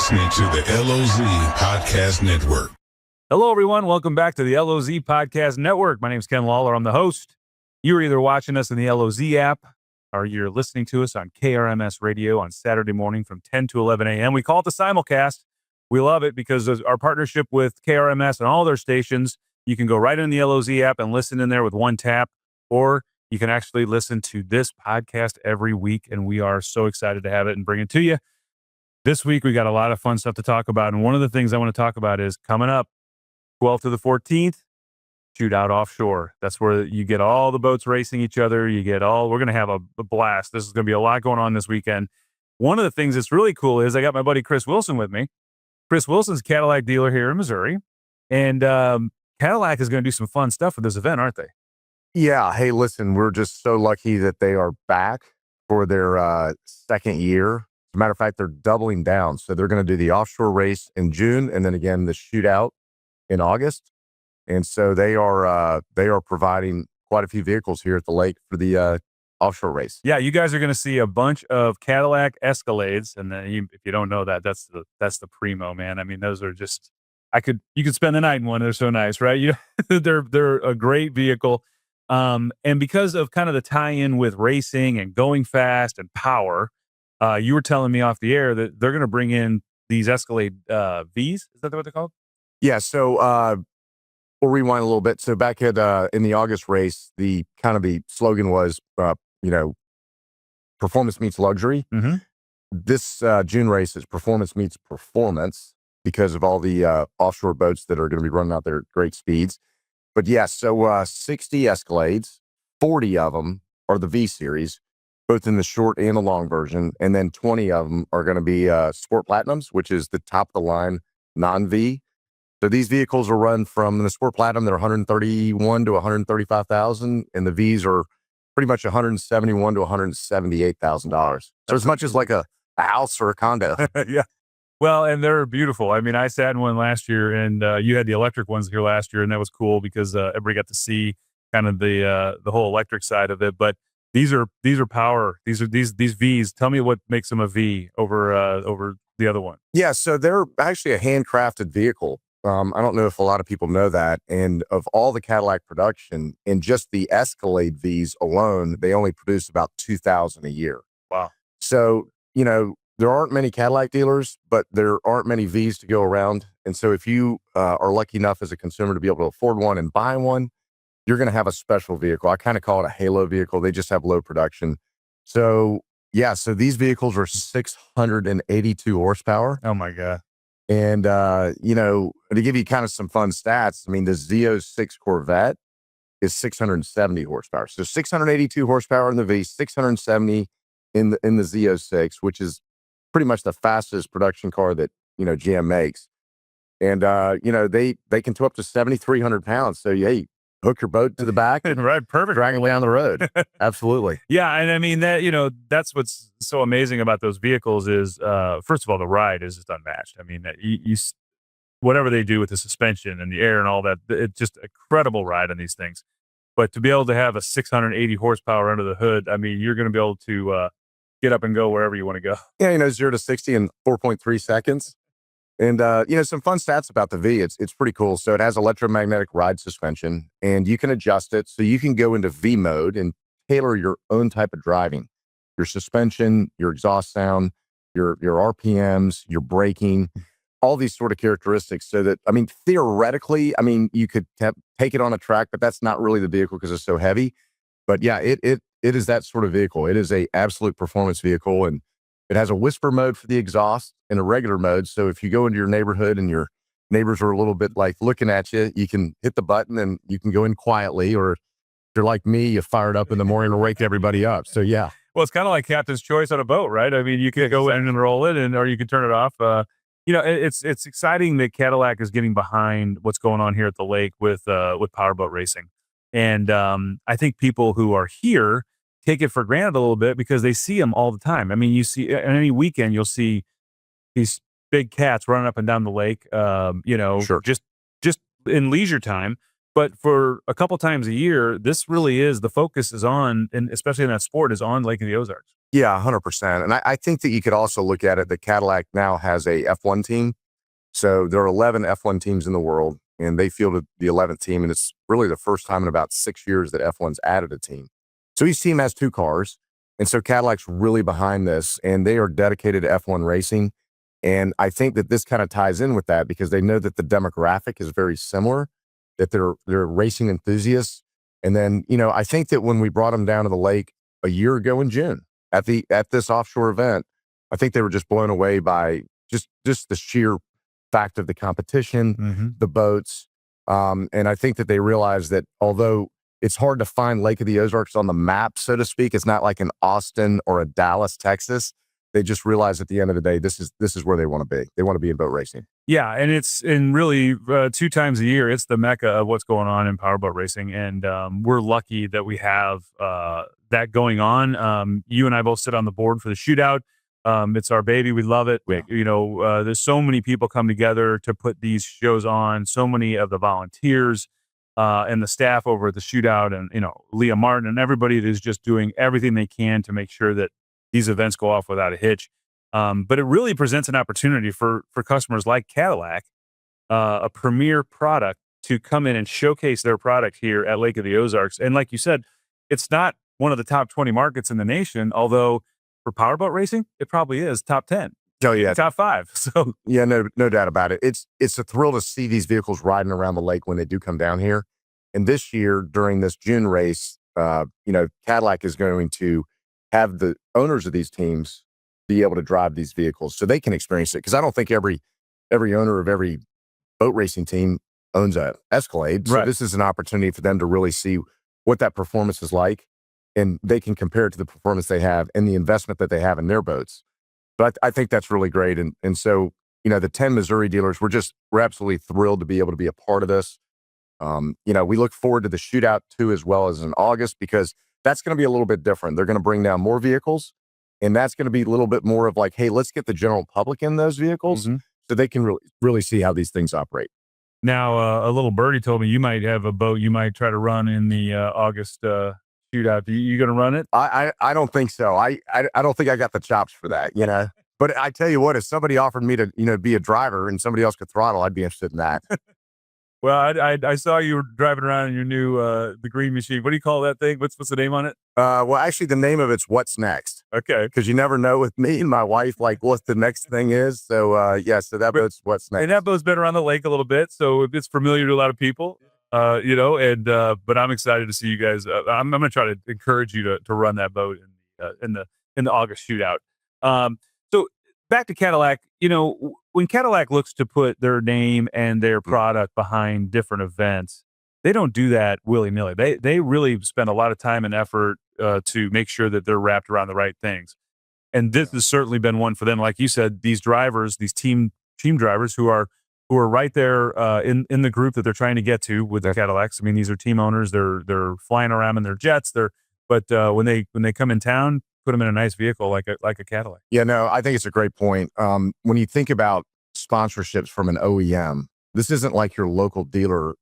listening to the LOZ Podcast Network. Hello, everyone. Welcome back to the LOZ Podcast Network. My name is Ken Lawler. I'm the host. You're either watching us in the LOZ app or you're listening to us on KRMS radio on Saturday morning from 10 to 11 a.m. We call it the Simulcast. We love it because of our partnership with KRMS and all their stations. You can go right in the LOZ app and listen in there with one tap, or you can actually listen to this podcast every week, and we are so excited to have it and bring it to you. This week, we got a lot of fun stuff to talk about, and one of the things I want to talk about is coming up 12th to the 14th, Shootout Offshore. That's where you get all the boats racing each other. We're going to have a blast. This is going to be a lot going on this weekend. One of the things that's really cool is I got my buddy Chris Wilson with me. Chris Wilson's Cadillac dealer here in Missouri, and Cadillac is going to do some fun stuff with this event, aren't they? Yeah. Hey, listen, we're just so lucky that they are back for their second year. As a matter of fact, they're doubling down. So they're going to do the offshore race in June and then again the shootout in August. And so they are providing quite a few vehicles here at the lake for the offshore race. Yeah, you guys are going to see a bunch of Cadillac Escalades, and then if you don't know that, that's the primo, man. I mean, those are just you could spend the night in one. They're so nice, right? They're a great vehicle. And because of kind of the tie-in with racing and going fast and power, you were telling me off the air that they're going to bring in these Escalade Vs. Is that what they're called? Yeah. So we'll rewind a little bit. So back at in the August race, the slogan was, performance meets luxury. Mm-hmm. This June race is performance meets performance because of all the offshore boats that are going to be running out there at great speeds. But yeah, so 60 Escalades, 40 of them are the V series, both in the short and the long version. And then 20 of them are going to be Sport Platinums, which is the top of the line non-V. So these vehicles will run from the Sport Platinum, they're 131 to 135,000, and the Vs are pretty much 171 to 178,000. So as much as like a house or a condo. Yeah. Well, and they're beautiful. I mean, I sat in one last year, and you had the electric ones here last year, and that was cool because everybody got to see kind of the whole electric side of it. But these are power. These Vs. Tell me what makes them a V over the other one. Yeah, so they're actually a handcrafted vehicle. I don't know if a lot of people know that. And of all the Cadillac production, in just the Escalade Vs alone, they only produce about 2,000 a year. Wow. So, there aren't many Cadillac dealers, but there aren't many Vs to go around. And so if you are lucky enough as a consumer to be able to afford one and buy one, you're going to have a special vehicle. I kind of call it a halo vehicle. They just have low production. So, yeah, so these vehicles are 682 horsepower. Oh, my God. And, to give you kind of some fun stats, I mean, the Z06 Corvette is 670 horsepower. So 682 horsepower in the V, 670 in the Z06, which is pretty much the fastest production car that, GM makes. And, they can tow up to 7,300 pounds. So, hey, hook your boat to the back. Right. Perfect. Drag it down the road. Absolutely. Yeah. And I mean, that's what's so amazing about those vehicles is, first of all, the ride is just unmatched. I mean, whatever they do with the suspension and the air and all that, it's just a credible ride on these things. But to be able to have a 680 horsepower under the hood, I mean, you're going to be able to get up and go wherever you want to go. Yeah, 0 to 60 in 4.3 seconds. And, some fun stats about the V. It's pretty cool. So it has electromagnetic ride suspension, and you can adjust it. So you can go into V mode and tailor your own type of driving, your suspension, your exhaust sound, your RPMs, your braking, all these sort of characteristics. So that, I mean, theoretically, you could take it on a track, but that's not really the vehicle because it's so heavy. But yeah, it is that sort of vehicle. It is a absolute performance vehicle, and it has a whisper mode for the exhaust and a regular mode. So if you go into your neighborhood and your neighbors are a little bit like looking at you, you can hit the button and you can go in quietly. Or if you're like me, you fire it up in the morning to wake everybody up. So yeah. Well, it's kind of like captain's choice on a boat, right? I mean, you can go in and roll it, or you can turn it off. It's exciting that Cadillac is getting behind what's going on here at the lake with powerboat racing. And I think people who are here take it for granted a little bit because they see them all the time. I mean, you see on any weekend, you'll see these big cats running up and down the lake, Sure. just in leisure time. But for a couple times a year, this really is the focus is on, and especially in that sport, is on Lake of the Ozarks. Yeah, 100%. And I think that you could also look at it that Cadillac now has a F1 team. So there are 11 F1 teams in the world, and they fielded the 11th team. And it's really the first time in about 6 years that F1's added a team. So each team has 2 cars. And so Cadillac's really behind this, and they are dedicated to F1 racing. And I think that this kind of ties in with that because they know that the demographic is very similar, that they're racing enthusiasts. And then, I think that when we brought them down to the lake a year ago in June at this offshore event, I think they were just blown away by just the sheer fact of the competition, the boats. And I think that they realized that although it's hard to find Lake of the Ozarks on the map, so to speak, it's not like an Austin or a Dallas, Texas. They just realized at the end of the day, this is where they want to be. They want to be in boat racing. Yeah, and it's really 2 times a year. It's the mecca of what's going on in powerboat racing, and we're lucky that we have that going on. You and I both sit on the board for the shootout. It's our baby. We love it. There's so many people come together to put these shows on. So many of the volunteers and the staff over at the shootout, and Leah Martin and everybody that is just doing everything they can to make sure that these events go off without a hitch. But it really presents an opportunity for customers like Cadillac, a premier product, to come in and showcase their product here at Lake of the Ozarks. And like you said, it's not one of the top 20 markets in the nation, although for powerboat racing, it probably is top 10. Oh, yeah. Top 5. So yeah, no doubt about it. It's a thrill to see these vehicles riding around the lake when they do come down here. And this year, during this June race, Cadillac is going to have the owners of these teams be able to drive these vehicles so they can experience it. Because I don't think every owner of every boat racing team owns a Escalade. So this is an opportunity for them to really see what that performance is like, and they can compare it to the performance they have and the investment that they have in their boats. But I think that's really great. And so, the 10 Missouri dealers, we're absolutely thrilled to be able to be a part of this. We look forward to the shootout too, as well as in August, because that's going to be a little bit different. They're going to bring down more vehicles, and that's going to be a little bit more of like, hey, let's get the general public in those vehicles so they can really see how these things operate. Now, a little birdie told me you might have a boat you might try to run in the August shootout. You going to run it? I don't think so. I don't think I got the chops for that, But I tell you what, if somebody offered me to, be a driver and somebody else could throttle, I'd be interested in that. Well, I saw you were driving around in your new the green machine. What do you call that thing? What's the name on it? Well, actually, the name of it's What's Next. Okay, because you never know with me and my wife, like what the next thing is. So so that boat's What's Next. And that boat's been around the lake a little bit, so it's familiar to a lot of people. But I'm excited to see you guys. I'm going to try to encourage you to run that boat in the August shootout. So back to Cadillac, when Cadillac looks to put their name and their product behind different events, they don't do that willy-nilly. They really spend a lot of time and effort to make sure that they're wrapped around the right things. And this has certainly been one for them. Like you said, these drivers, these team drivers who are right there in the group that they're trying to get to with the Cadillacs. I mean, these are team owners. They're flying around in their jets. But when they come in town, put them in a nice vehicle like a Cadillac. Yeah, no, I think it's a great point. When you think about sponsorships from an OEM, this isn't like your local dealer,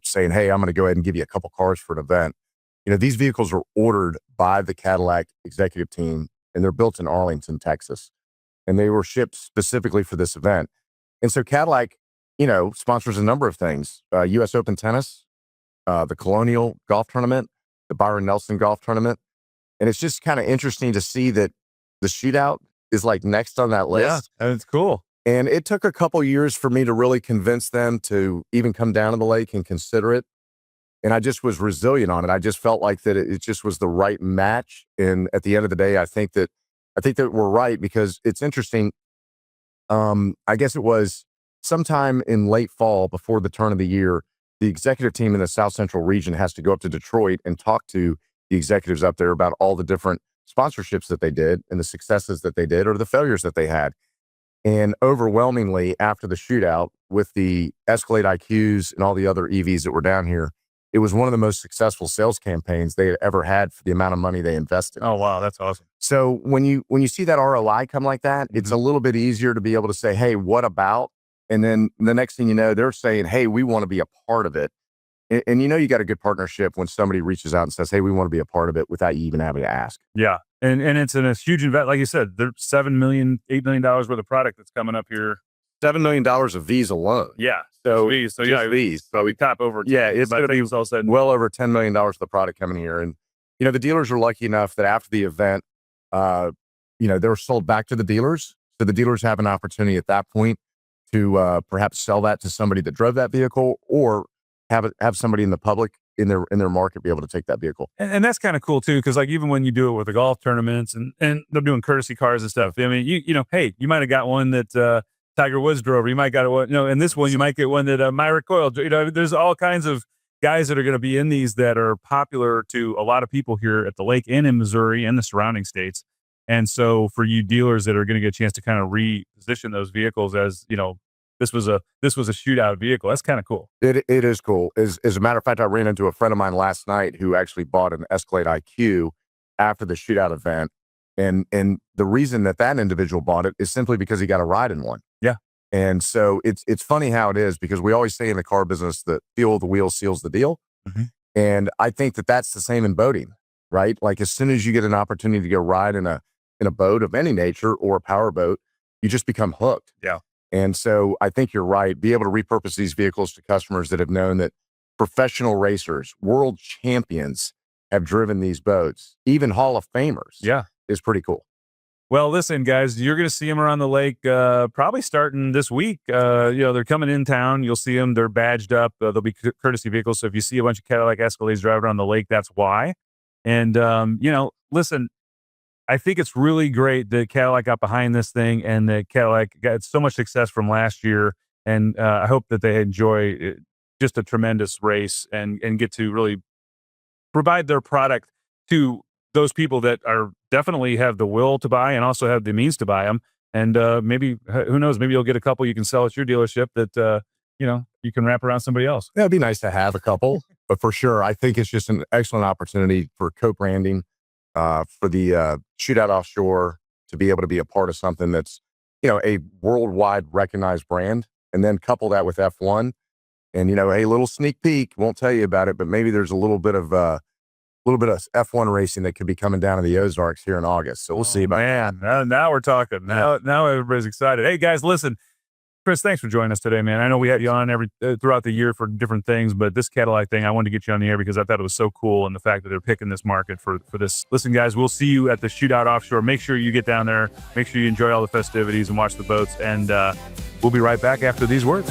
saying, hey, I'm going to go ahead and give you a couple cars for an event. These vehicles are ordered by the Cadillac executive team, and they're built in Arlington, Texas. And they were shipped specifically for this event. And so Cadillac, sponsors a number of things. U.S. Open Tennis, the Colonial Golf Tournament, the Byron Nelson Golf Tournament. And it's just kind of interesting to see that the shootout is like next on that list. Yeah, and it's cool. And it took a couple years for me to really convince them to even come down to the lake and consider it. And I just was resilient on it. I just felt like that it just was the right match. And at the end of the day, I think that we're right, because it's interesting. I guess it was sometime in late fall before the turn of the year, the executive team in the South Central region has to go up to Detroit and talk to the executives up there about all the different sponsorships that they did and the successes that they did or the failures that they had. And overwhelmingly after the shootout with the Escalade IQs and all the other EVs that were down here, it was one of the most successful sales campaigns they had ever had for the amount of money they invested. Oh, wow. That's awesome. So when you see that ROI come like that, it's a little bit easier to be able to say, hey, what about? And then the next thing you know, they're saying, hey, we want to be a part of it. And you got a good partnership when somebody reaches out and says, hey, we want to be a part of it without you even having to ask. Yeah. And it's a huge investment. Like you said, there's $7 million, $8 million worth of product that's coming up here. $7 million of V's alone. Yeah. So V's. So V's. So we top over. Yeah. It's going to be all said. Well over $10 million of the product coming here. And, the dealers are lucky enough that after the event, they're sold back to the dealers. So the dealers have an opportunity at that point to perhaps sell that to somebody that drove that vehicle, or have somebody in the public in their market be able to take that vehicle. And that's kind of cool too, because like even when you do it with the golf tournaments and they're doing courtesy cars and stuff. I mean, hey, you might have got one that Tiger Woods drove. Or you might got one, and this one you might get one that Myra Coyle. There's all kinds of guys that are going to be in these that are popular to a lot of people here at the lake and in Missouri and the surrounding states. And so for you dealers that are going to get a chance to kind of reposition those vehicles as, this was a shootout vehicle. That's kind of cool. It is cool. As a matter of fact, I ran into a friend of mine last night who actually bought an Escalade IQ after the shootout event. And the reason that individual bought it is simply because he got a ride in one. Yeah. And so it's funny how it is, because we always say in the car business that feel of the wheel seals the deal. Mm-hmm. And I think that that's the same in boating, right? Like as soon as you get an opportunity to go ride in a boat of any nature or a power boat, you just become hooked. Yeah. And so I think you're right. Be able to repurpose these vehicles to customers that have known that professional racers, world champions have driven these boats, even Hall of Famers. Yeah. Is pretty cool. Well, listen, guys, you're going to see them around the lake probably starting this week. They're coming in town. You'll see them. They're badged up. They'll be courtesy vehicles. So if you see a bunch of Cadillac Escalades driving around the lake, that's why. And, listen, I think it's really great that Cadillac got behind this thing and that Cadillac got so much success from last year. And I hope that they enjoy just a tremendous race and get to really provide their product to those people that are definitely have the will to buy and also have the means to buy them. And maybe, who knows, maybe you'll get a couple you can sell at your dealership that, you can wrap around somebody else. Yeah, it'd be nice to have a couple, but for sure, I think it's just an excellent opportunity for co-branding. For the shootout offshore to be able to be a part of something that's, a worldwide recognized brand, and then couple that with F1 and, a little sneak peek, won't tell you about it, but maybe there's a little bit of F1 racing that could be coming down to the Ozarks here in August. So we'll see about that. Now we're talking. Now everybody's excited. Hey guys, listen, Chris, thanks for joining us today, man. I know we had you on throughout the year for different things, but this Cadillac thing, I wanted to get you on the air because I thought it was so cool, and the fact that they're picking this market for this. Listen, guys, we'll see you at the shootout offshore. Make sure you get down there. Make sure you enjoy all the festivities and watch the boats, and we'll be right back after these words.